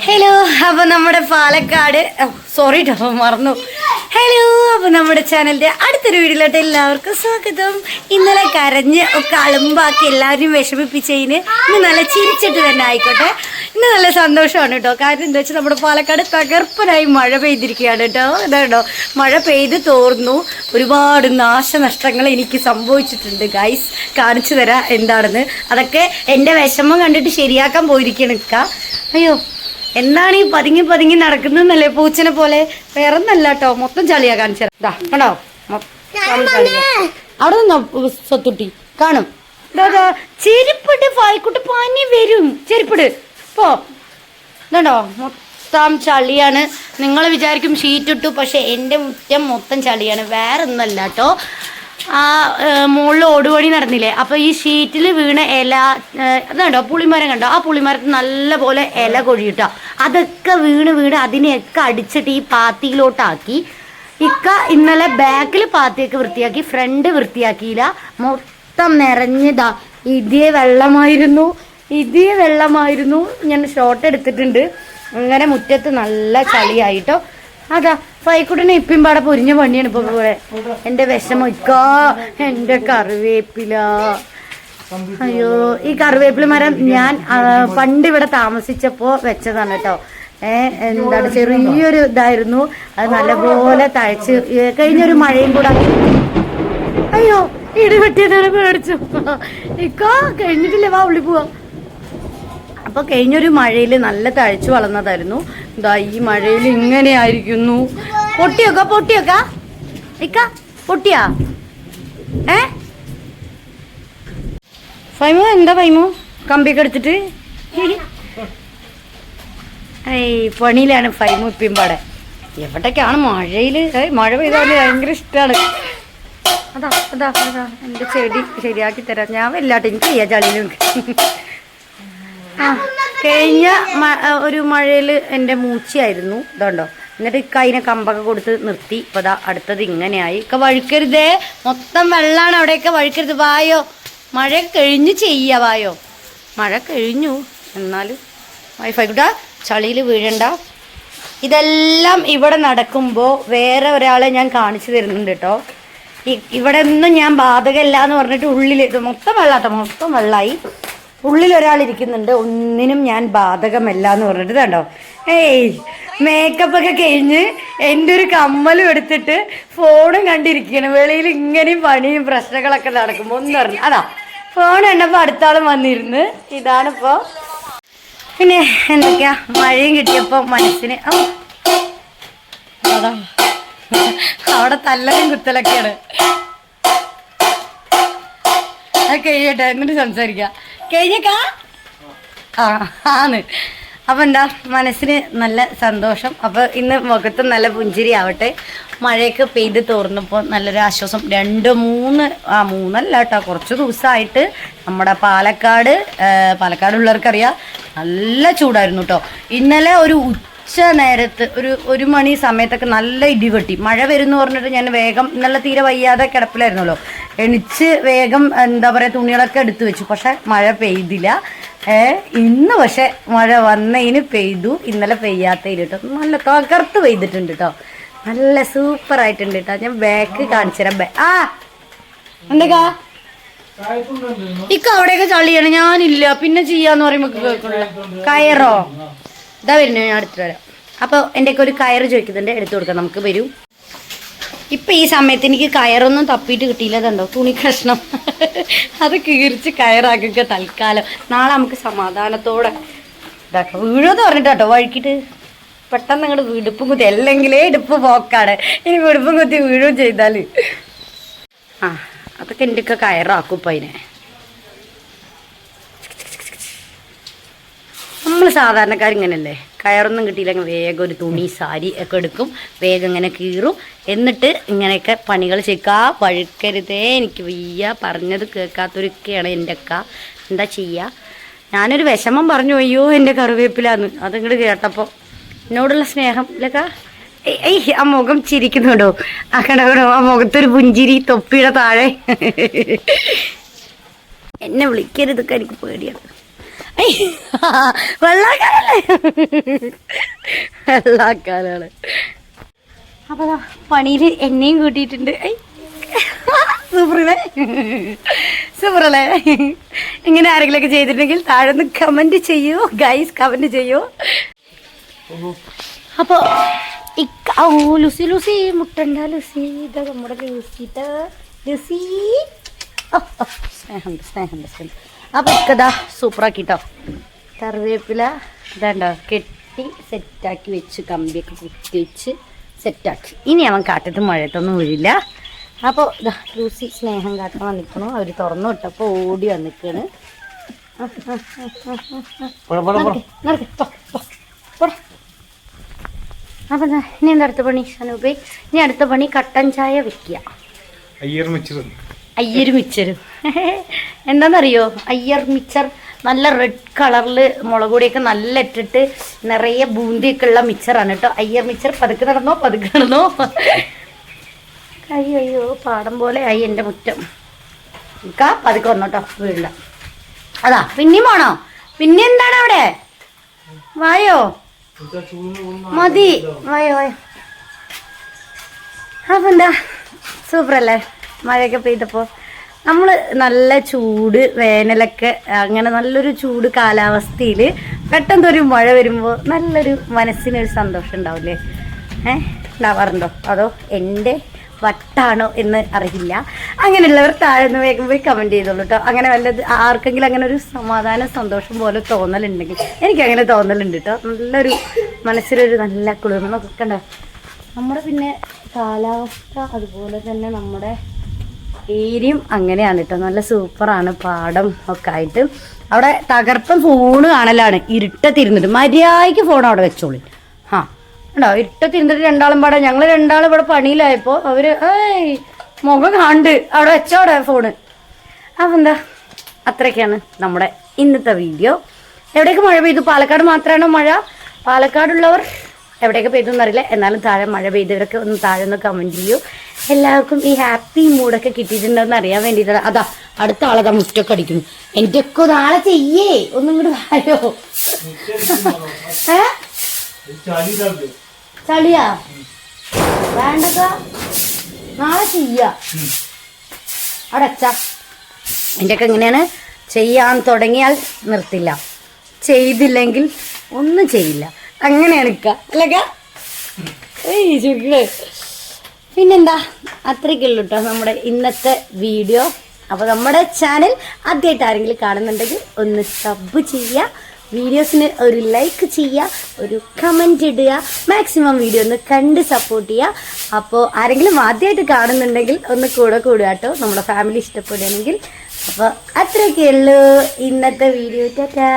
Hello, അപ്പോൾ നമ്മുടെ Palakkad sorry കേട്ടോ മറന്നു. ഹലോ, അപ്പോൾ നമ്മുടെ ചാനലിൻ്റെ അടുത്തൊരു വീഡിയോയിലോട്ട് എല്ലാവർക്കും സ്വാഗതം. ഇന്നലെ കരഞ്ഞ് ഒക്കെ അളുമ്പാക്കി എല്ലാവരും വിഷമിപ്പിച്ചതിന് ഇന്ന് നല്ല ചിരിച്ചിട്ട് തന്നെ ആയിക്കോട്ടെ. ഇന്ന് നല്ല സന്തോഷമാണ് കേട്ടോ. കാര്യം എന്താ വെച്ചാൽ നമ്മുടെ പാലക്കാട് തകർപ്പനായി മഴ പെയ്തിരിക്കുകയാണ് കേട്ടോ. ഇതാട്ടോ മഴ പെയ്ത് തോർന്നു. ഒരുപാട് നാശനഷ്ടങ്ങൾ എനിക്ക് സംഭവിച്ചിട്ടുണ്ട് ഗൈസ്. കാണിച്ചു തരാം എന്താണെന്ന്. അതൊക്കെ എൻ്റെ വിഷമം കണ്ടിട്ട് ശരിയാക്കാൻ പോയിരിക്കണം ഇക്ക. അയ്യോ, എന്താണ് ഈ പതുങ്ങി പതുങ്ങി നടക്കുന്നല്ലേ പൂച്ചനെ പോലെ? വേറെ ഒന്നല്ല കേട്ടോ, മൊത്തം ചളിയാ കാണിച്ചത്. കണ്ടോ അവിടെ നിന്നോ സ്വത്തുട്ടി കാണും. ചെരുപ്പിട്ട് പായിക്കുട്ടി പനി വരും. ചെരുപ്പിട് പോ. ഇതുണ്ടോ മൊത്തം ചളിയാണ്. നിങ്ങൾ വിചാരിക്കും ഷീറ്റ് ഇട്ടു, പക്ഷെ എൻ്റെ മുറ്റം മൊത്തം ചളിയാണ്. വേറെ ഒന്നല്ല കേട്ടോ. ആ മുകളിൽ ഓടുപണി നടന്നില്ലേ, അപ്പോൾ ഈ ഷീറ്റിൽ വീണ ഇല അതുണ്ടോ, പുളിമരം കണ്ടോ? ആ പുളിമരത്തിൽ നല്ല പോലെ ഇല കൊഴിയിട്ടോ. അതൊക്കെ വീണ് അതിനെയൊക്കെ അടിച്ചിട്ട് ഈ പാത്തിയിലോട്ടാക്കി. ഇക്ക ഇന്നലെ ബാക്കിൽ പാത്തിയൊക്കെ വൃത്തിയാക്കി, ഫ്രണ്ട് വൃത്തിയാക്കിയില്ല. മൊത്തം നിറഞ്ഞതാ. ഇതേ വെള്ളമായിരുന്നു. ഞാൻ ഷോട്ട് എടുത്തിട്ടുണ്ട്. അങ്ങനെ മുറ്റത്ത് നല്ല ചളിയായിട്ടോ. അതാ ഫൈക്കുട്ടനെ ഇപ്പം പാടെ പൊരിഞ്ഞ പണിയാണ് ഇപ്പൊ പോലെ. എൻ്റെ വിഷമം ഇക്കാ, എൻ്റെ കറിവേപ്പില. അയ്യോ, ഈ കറിവേപ്പില മരം ഞാൻ പണ്ട് ഇവിടെ താമസിച്ചപ്പോ വെച്ചതാണ് കേട്ടോ. എന്താണ് ചെറിയൊരു ഇതായിരുന്നു. അത് നല്ലപോലെ തഴച്ച് കഴിഞ്ഞൊരു മഴയും കൂടെ. അയ്യോ, ഇടിവെട്ടിയതാണ് പേടിച്ചു. ഇക്കാ കഴിഞ്ഞിട്ടില്ലേ, വാ ഉള്ളി പോവാ. അപ്പോൾ കഴിഞ്ഞൊരു മഴയിൽ നല്ല തഴച്ചു വളർന്നതായിരുന്നു. ഇതാ ഈ മഴയിൽ ഇങ്ങനെ ആയിരിക്കുന്നു. പൊട്ടിയൊക്ക ഇക്ക പൊട്ടിയാ? ഫൈമു എന്താ ഫൈമു കമ്പിയൊക്കെ എടുത്തിട്ട്? പണിയിലാണ് ഫൈമു ഇപ്പം പാടെ. എവിടേക്കാണ് മഴയിൽ? മഴ പെയ്താൽ ഭയങ്കര ഇഷ്ടമാണ്. അതാ എൻ്റെ ചെടി ശരിയാക്കി തരാം ഞാൻ. വല്ലാട്ട് എനിക്ക് ചെയ്യാം ചളിയിലും. കഴിഞ്ഞ ഒരു മഴയിൽ എൻ്റെ മൂച്ചയായിരുന്നു ഇതുണ്ടോ. എന്നിട്ട് ഇക്ക അതിനെ കമ്പൊക്കെ കൊടുത്ത് നിർത്തി. ഇപ്പോൾ അതാ അടുത്തത് ഇങ്ങനെയായി. ഇക്ക വഴുക്കരുതേ, മൊത്തം വെള്ളമാണ് അവിടെയൊക്കെ. വഴുക്കരുത്. വായോ, മഴ കഴിഞ്ഞ് വായോ. മഴ കഴിഞ്ഞു എന്നാലും വൈഫൈ കൂട്ടാ ചളിയിൽ വീഴണ്ട. ഇതെല്ലാം ഇവിടെ നടക്കുമ്പോൾ വേറെ ഒരാളെ ഞാൻ കാണിച്ചു തരുന്നുണ്ട് കേട്ടോ. ഇവിടെ ഒന്നും ഞാൻ ബാധകമല്ല എന്ന് പറഞ്ഞിട്ട് ഉള്ളിൽ മൊത്തം വെള്ളാട്ടോ, മൊത്തം വെള്ളമായി. ഉള്ളിലൊരാളിരിക്കുന്നുണ്ട്, ഒന്നിനും ഞാൻ ബാധകമല്ല എന്ന് പറഞ്ഞിട്ട്. കണ്ടോ, മേക്കപ്പൊക്കെ കഴിഞ്ഞ് എൻ്റെ ഒരു കമ്മലും എടുത്തിട്ട് ഫോണും കണ്ടിരിക്കുകയാണ്. വെളിയിൽ ഇങ്ങനെയും പണിയും പ്രശ്നങ്ങളൊക്കെ നടക്കുമ്പോൾ ഒന്ന് പറഞ്ഞു. അതാ ഫോൺ കണ്ടപ്പോൾ അടുത്താളും വന്നിരുന്ന്. ഇതാണിപ്പോൾ. പിന്നെ എന്തൊക്കെയാ, മഴയും കിട്ടിയപ്പോൾ മനസ്സിന് അതാ അവിടെ തല്ലലും കുത്തലൊക്കെയാണ്. അത് കഴിയട്ടെ, എന്നിട്ട് സംസാരിക്കാം. കഴിഞ്ഞേക്കാ ആന്ന്. അപ്പം എന്താ, മനസ്സിന് നല്ല സന്തോഷം. അപ്പോൾ ഇന്ന് മുഖത്ത് നല്ല പുഞ്ചിരി ആവട്ടെ. മഴയൊക്കെ പെയ്ത് തോർന്നപ്പോൾ നല്ലൊരു ആശ്വാസം. മൂന്നല്ല കേട്ടോ, കുറച്ച് ദിവസമായിട്ട് നമ്മുടെ പാലക്കാടുള്ളവർക്കറിയാം നല്ല ചൂടായിരുന്നു കേട്ടോ. ഇന്നലെ ഒരു ഉച്ച നേരത്ത് ഒരു മണി സമയത്തൊക്കെ നല്ല ഇടിവെട്ടി. മഴ വരുമെന്ന് പറഞ്ഞിട്ട് ഞാൻ വേഗം, ഇന്നലെ തീരെ വയ്യാതെ കിടപ്പിലായിരുന്നല്ലോ, എണിച്ച് വേഗം എന്താ പറയുക തുണികളൊക്കെ എടുത്തു വെച്ചു. പക്ഷെ മഴ പെയ്തില്ല. ഇന്ന് പക്ഷെ മഴ വന്നതിന് പെയ്തു. ഇന്നലെ പെയ്യാത്തതിന് കേട്ടോ. നല്ല തകർത്ത് പെയ്തിട്ടുണ്ട് കേട്ടോ. നല്ല സൂപ്പറായിട്ടുണ്ട് കേട്ടോ. ഞാൻ ബാക്ക് കാണിച്ചു തരാം. എന്തൊക്കാ ഇക്ക അവിടെയൊക്കെ ചളിയാണ്. ഞാനില്ല പിന്നെ ചെയ്യാന്ന് പറയുമ്പോൾ കേൾക്കണല്ലോ. കയറോ ഇതാ വരുന്നു, ഞാൻ എടുത്തിട്ട് വരാം. അപ്പോൾ എൻ്റെയൊക്കെ ഒരു കയറ് ചോദിക്കുന്നുണ്ട്, എടുത്തു കൊടുക്കാം. നമുക്ക് വരും. ഇപ്പം ഈ സമയത്ത് എനിക്ക് കയറൊന്നും തപ്പിയിട്ട് കിട്ടിയില്ല. അതുണ്ടോ തുണി കഷ്ണം, അത് കീറിച്ച് കയറാക്കുക തൽക്കാലം. നാളെ നമുക്ക് സമാധാനത്തോടെ ഇതാക്കാം. വീഴോന്ന് പറഞ്ഞിട്ട് കേട്ടോ, വഴുക്കിട്ട് പെട്ടെന്ന് നിങ്ങളുടെ ഇടുപ്പും കുത്തി, അല്ലെങ്കിലേ ഇടുപ്പ് പോക്കാണ്. ഇനി ഇടുപ്പും കുത്തി വീഴുകയും ചെയ്താൽ അതൊക്കെ എൻ്റെയൊക്കെ കയറാക്കും. ഇപ്പം അതിനെ നമ്മൾ സാധാരണക്കാരിങ്ങനല്ലേ, കയറൊന്നും കിട്ടിയില്ലെങ്കിൽ വേഗം ഒരു തുണി സാരി ഒക്കെ എടുക്കും, വേഗം ഇങ്ങനെ കീറും. എന്നിട്ട് ഇങ്ങനെയൊക്കെ പണികൾ ചെയ്യുക. വഴുക്കരുതേ, എനിക്ക് വയ്യ. പറഞ്ഞത് കേൾക്കാത്തൊരുക്കെയാണ് എൻ്റെ അക്ക. എന്താ ചെയ്യുക? ഞാനൊരു വിഷമം പറഞ്ഞു, അയ്യോ എൻ്റെ കറിവേപ്പിലാന്ന്. അതിങ്ങോട്ട് കേട്ടപ്പോൾ എന്നോടുള്ള സ്നേഹം ഇല്ലക്ക. ആ മുഖം ചിരിക്കുന്നുണ്ടോ? ആ കടകടോ, ആ മുഖത്തൊരു പുഞ്ചിരി തൊപ്പിയുടെ താഴെ. എന്നെ വിളിക്കരുതൊക്കെ എനിക്ക് പേടിയാണ്. വെള്ളാക്കാലല്ലേ, വെള്ളാക്കാലാണ്. അപ്പൊ പണിയില് എന്നെയും കൂട്ടിയിട്ടുണ്ട്. സൂപ്പറല്ലേ? ഇങ്ങനെ ആരെങ്കിലൊക്കെ ചെയ്തിട്ടുണ്ടെങ്കിൽ താഴെ ഒന്ന് കമന്റ് ചെയ്യൂ ഗൈസ്, കമന്റ് ചെയ്യൂ. അപ്പൊ ലൂസി ലൂസി മുട്ടണ്ട ലൂസി, ഇതാ നമ്മുടെ ലൂസിട്ട ലൂസി. സ്നേഹം സ്നേഹം സ്നേഹം. അപ്പൊ ഇക്കതാ സൂപ്പറാക്കിട്ടോ. കറിവേപ്പില ഇതാണ്ടോ കെട്ടി സെറ്റാക്കി വെച്ച്, കമ്പിയൊക്കെ കുത്തി വെച്ച് സെറ്റാക്കി. ഇനി അവൻ കാറ്റത്ത് മഴയത്തൊന്നും വീഴില്ല. അപ്പോൾ ഇതാ ലൂസി സ്നേഹം കാട്ടാൻ വന്നിക്കണു. അവർ തുറന്നു വിട്ടപ്പോൾ ഓടി വന്നിക്കാണ്. അപ്പൊ ഇനി എന്താ അടുത്ത പണി സനൂപേ? ഇനി അടുത്ത പണി കട്ടൻ ചായ വെക്കുക. അയ്യർ മിച്ചറും എന്താണെന്നറിയോ? അയ്യർ മിച്ചർ നല്ല റെഡ് കളറിൽ മുളക് പൊടിയൊക്കെ നല്ല ഇട്ടിട്ട് നിറയെ ബൂന്തിയൊക്കെ ഉള്ള മിച്ചറാണ് കേട്ടോ. അയ്യർ മിച്ചർ. പതുക്കെ നടന്നോ, പതുക്കെ നടന്നോ. അയ്യോ അയ്യോ, പാടം പോലെ ആയി എൻ്റെ മുറ്റം. നിൽക്കാ, പതുക്കെ വന്നോട്ടോ, വീടില്ല. അതാ പിന്നെയും പോണോ? പിന്നെ എന്താണ് അവിടെ? വായോ, മതി, വായോ വായോ. അപ്പം എന്താ സൂപ്പറല്ലേ? മഴയൊക്കെ പെയ്തപ്പോൾ നമ്മൾ നല്ല ചൂട് വേനലൊക്കെ അങ്ങനെ നല്ലൊരു ചൂട് കാലാവസ്ഥയിൽ പെട്ടെന്നൊരു മഴ വരുമ്പോൾ നല്ലൊരു മനസ്സിനൊരു സന്തോഷം ഉണ്ടാവില്ലേ? ഉണ്ടാവാറുണ്ടോ? അതോ എൻ്റെ വട്ടാണോ എന്ന് അറിയില്ല. അങ്ങനെയുള്ളവർ താഴ്ന്ന് വേഗം പോയി കമൻറ്റ് ചെയ്തോളൂ കേട്ടോ. അങ്ങനെ വല്ലത് ആർക്കെങ്കിലും അങ്ങനെ ഒരു സമാധാന സന്തോഷം പോലെ തോന്നലുണ്ടെങ്കിൽ എനിക്കങ്ങനെ തോന്നലുണ്ട് കേട്ടോ. നല്ലൊരു മനസ്സിലൊരു നല്ല കുളിർമൊക്കെ ഉണ്ടോ. നമ്മുടെ പിന്നെ കാലാവസ്ഥ അതുപോലെ തന്നെ നമ്മുടെ ഏരിയയും അങ്ങനെയാണ് കേട്ടോ. നല്ല സൂപ്പറാണ്, പാടം ഒക്കെ ആയിട്ട്. അവിടെ തകർപ്പൻ ഫോണ് കാണലാണ് ഇരുട്ടത്തിരുന്നിട്ട്. മര്യാദയ്ക്ക് ഫോൺ അവിടെ വെച്ചോളി. ഉണ്ടോ ഇരുട്ടത്തിരുന്നിട്ട് രണ്ടാളും പാടാം. ഞങ്ങൾ രണ്ടാളും ഇവിടെ പണിയിലായപ്പോൾ അവർ മുഖം കാണ്ട് അവിടെ വെച്ചോടെ ഫോണ്. അപ്പം എന്താ, അത്രയൊക്കെയാണ് നമ്മുടെ ഇന്നത്തെ വീഡിയോ. എവിടെയൊക്കെ മഴ പെയ്തു? പാലക്കാട് മാത്രമാണോ മഴ? പാലക്കാടുള്ളവർ എവിടെയൊക്കെ പെയ്തു എന്നറിയില്ല. എന്നാലും താഴെ മഴ പെയ്തവരൊക്കെ ഒന്ന് താഴെ ഒന്ന് കമൻറ്റ് ചെയ്യൂ. എല്ലാവർക്കും ഈ ഹാപ്പി മൂഡൊക്കെ കിട്ടിയിട്ടുണ്ടോയെന്ന് അറിയാൻ വേണ്ടിയിട്ടാണ്. അതാ അടുത്ത ആളതാ മുറ്റൊക്കെ അടിക്കുന്നു. എനിക്കൊക്കെ നാളെ ചെയ്യേ, ഒന്നും കൂടി വായോ. ചളിയാ വേണ്ടക്ക, നാളെ ചെയ്യാ. അവിടെ അച്ഛാ എൻ്റെയൊക്കെ എങ്ങനെയാണ്? ചെയ്യാൻ തുടങ്ങിയാൽ നിർത്തില്ല, ചെയ്തില്ലെങ്കിൽ ഒന്നും ചെയ്യില്ല. അങ്ങനെയാണ് ഇക്ക അല്ലക്ക? പിന്നെന്താ, അത്രയ്ക്കുള്ളൂ കേട്ടോ നമ്മുടെ ഇന്നത്തെ വീഡിയോ. അപ്പോൾ നമ്മുടെ ചാനൽ ആദ്യമായിട്ട് ആരെങ്കിലും കാണുന്നുണ്ടെങ്കിൽ ഒന്ന് സബ് ചെയ്യുക, വീഡിയോസിന് ഒരു ലൈക്ക് ചെയ്യുക, ഒരു കമൻറ്റ് ഇടുക, മാക്സിമം വീഡിയോ ഒന്ന് കണ്ട് സപ്പോർട്ട് ചെയ്യുക. അപ്പോൾ ആരെങ്കിലും ആദ്യമായിട്ട് കാണുന്നുണ്ടെങ്കിൽ ഒന്ന് കൂടെ കൂടുക കേട്ടോ, നമ്മുടെ ഫാമിലി ഇഷ്ടപ്പെടുകയാണെങ്കിൽ. അപ്പോൾ അത്രയൊക്കെ ഉള്ളൂ ഇന്നത്തെ വീഡിയോ. ടാറ്റാ.